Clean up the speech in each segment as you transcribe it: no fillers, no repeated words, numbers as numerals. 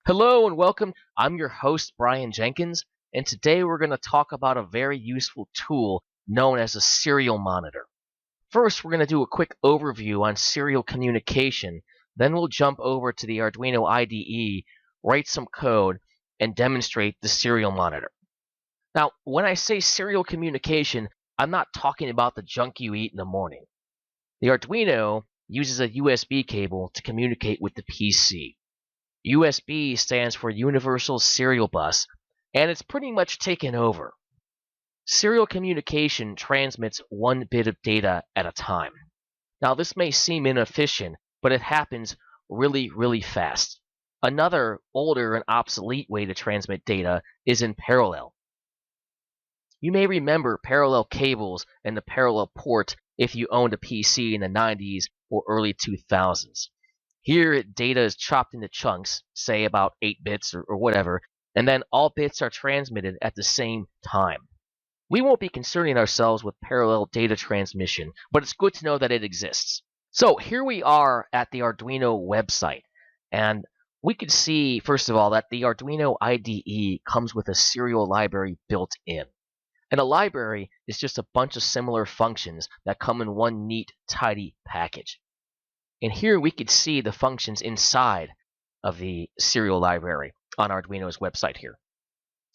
Hello and welcome. I'm your host, Brian Jenkins, and today we're going to talk about a very useful tool known as a serial monitor. First, we're going to do a quick overview on serial communication, then we'll jump over to the Arduino IDE, write some code, and demonstrate the serial monitor. Now, when I say serial communication, I'm not talking about the junk you eat in the morning. The Arduino uses a USB cable to communicate with the PC. USB stands for Universal Serial Bus, and it's pretty much taken over. Serial communication transmits one bit of data at a time. Now, this may seem inefficient, but it happens really fast. Another older and obsolete way to transmit data is in parallel. You may remember parallel cables and the parallel port if you owned a PC in the 90s or early 2000s. Here, data is chopped into chunks, say about 8 bits or whatever, and then all bits are transmitted at the same time. We won't be concerning ourselves with parallel data transmission, but it's good to know that it exists. So here we are at the Arduino website, and we can see, first of all, that the Arduino IDE comes with a serial library built in. And a library is just a bunch of similar functions that come in one neat, tidy package. And here we could see the functions inside of the serial library on Arduino's website here.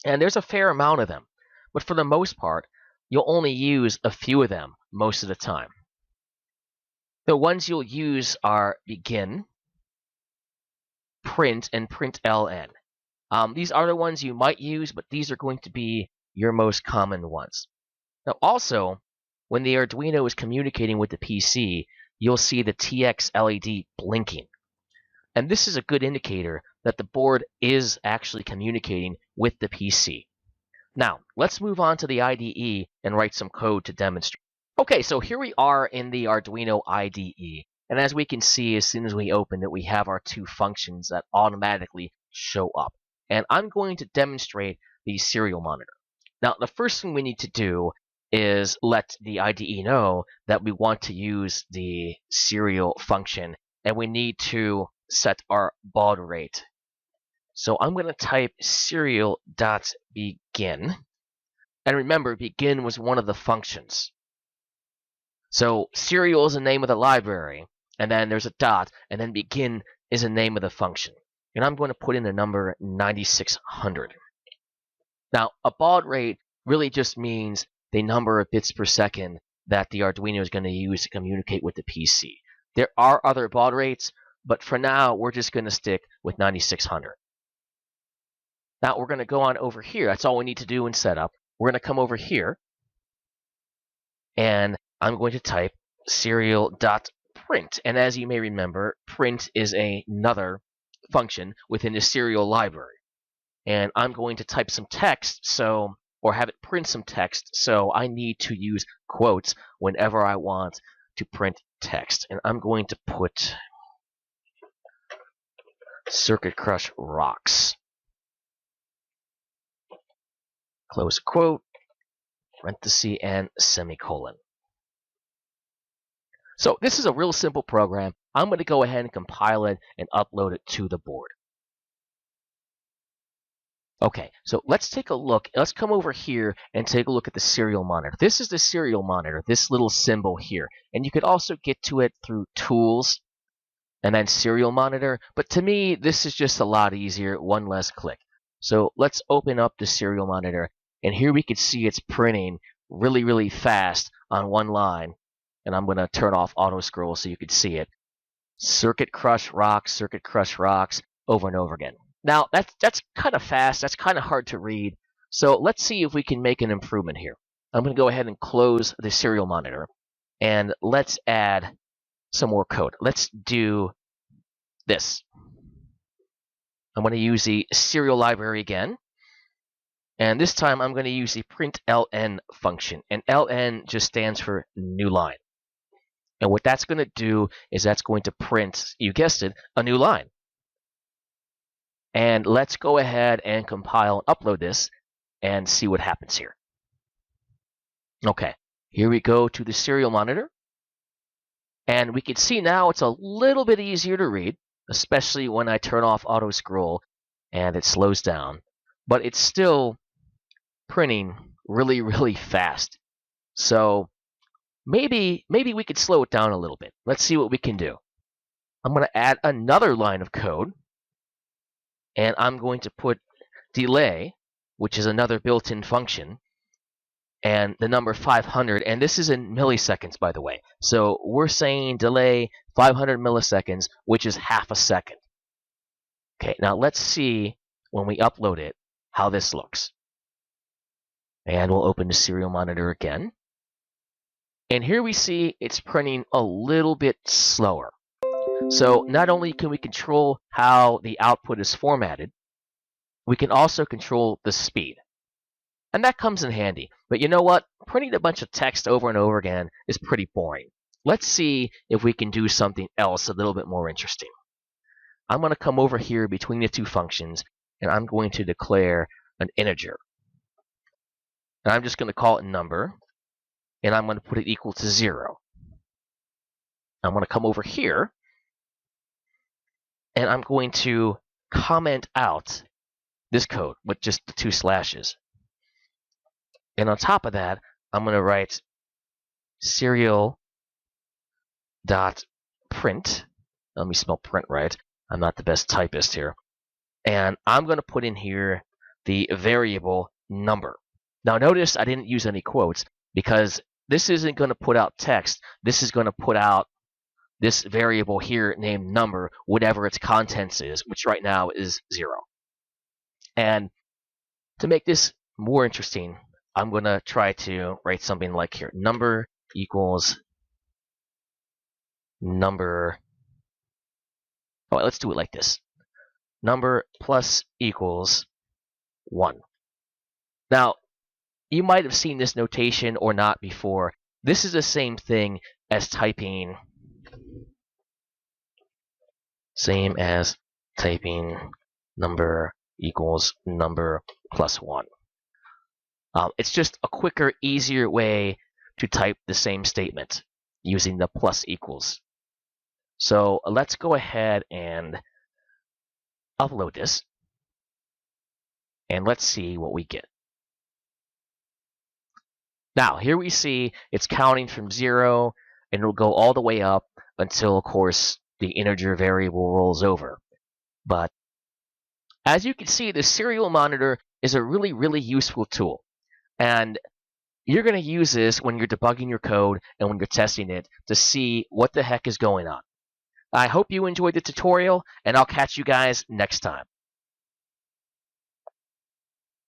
And there's a fair amount of them, but for the most part, you'll only use a few of them most of the time. The ones you'll use are begin, print, and println. These are the ones you might use, but these are going to be your most common ones. Now also, when the Arduino is communicating with the PC, you'll see the TX LED blinking. And this is a good indicator that the board is actually communicating with the PC. Now, let's move on to the IDE and write some code to demonstrate. Okay, so here we are in the Arduino IDE. And as we can see, as soon as we open it, we have our two functions that automatically show up. And I'm going to demonstrate the serial monitor. Now, the first thing we need to do is let the IDE know that we want to use the serial function, and we need to set our baud rate. So I'm going to type serial.begin, and remember, begin was one of the functions. So serial is the name of the library, and then there's a dot, and then begin is the name of the function. And I'm going to put in the number 9600. Now, a baud rate really just means the number of bits per second that the Arduino is going to use to communicate with the PC. There are other baud rates, but for now, we're just going to stick with 9600. Now, we're going to go on over here. That's all we need to do in setup. We're going to come over here, and I'm going to type serial.print. And as you may remember, print is another function within the serial library. And I'm going to type some text, or have it print some text, so I need to use quotes whenever I want to print text. And I'm going to put Circuit Crush rocks. Close quote, parenthesis, and semicolon. So this is a real simple program. I'm going to go ahead and compile it and upload it to the board. Okay, so let's take a look. Let's come over here and take a look at the serial monitor. This is the serial monitor, this little symbol here. And you could also get to it through Tools and then Serial Monitor. But to me, this is just a lot easier, one less click. So let's open up the serial monitor. And here we can see it's printing really fast on one line. And I'm going to turn off auto scroll so you can see it. Circuit Crush rocks, over and over again. Now, that's kind of fast. That's kind of hard to read. So let's see if we can make an improvement here. I'm going to go ahead and close the serial monitor. And let's add some more code. Let's do this. I'm going to use the serial library again. And this time, I'm going to use the println function. And ln just stands for new line. And what that's going to do is that's going to print, you guessed it, a new line. And let's go ahead and compile and upload this and see what happens here. Okay, here we go to the serial monitor. And we can see now it's a little bit easier to read, especially when I turn off auto scroll. and it slows down, but it's still printing really, really fast. So maybe we could slow it down a little bit. Let's see what we can do. I'm going to add another line of code, and I'm going to put delay, which is another built-in function, and the number 500, and this is in milliseconds, by the way. So we're saying delay 500 milliseconds, which is half a second. Okay, now let's see when we upload it how this looks. And we'll open the serial monitor again. And here we see it's printing a little bit slower. So not only can we control how the output is formatted, we can also control the speed. And that comes in handy. But you know what? Printing a bunch of text over and over again is pretty boring. Let's see if we can do something else a little bit more interesting. I'm going to come over here between the two functions, and I'm going to declare an integer. And I'm just going to call it number, and I'm going to put it equal to 0. I'm going to come over here, and I'm going to comment out this code with just the 2 slashes. And on top of that, I'm going to write serial.print. Let me spell print right. I'm not the best typist here. And I'm going to put in here the variable number. Now notice I didn't use any quotes because this isn't going to put out text. This is going to put out this variable here named number, whatever its contents is, which right now is 0. And to make this more interesting, I'm going to try to write something like here. Number equals number. Oh, let's do it like this. Number plus equals 1. Now, you might have seen this notation or not before. This is the same thing as typing number equals number plus 1. It's just a quicker, easier way to type the same statement using the plus equals. So let's go ahead and upload this, and let's see what we get. Now, here we see it's counting from 0, and it'll go all the way up until, of course, the integer variable rolls over. But as you can see, the serial monitor is a really, really useful tool. And you're going to use this when you're debugging your code and when you're testing it to see what the heck is going on. I hope you enjoyed the tutorial, and I'll catch you guys next time.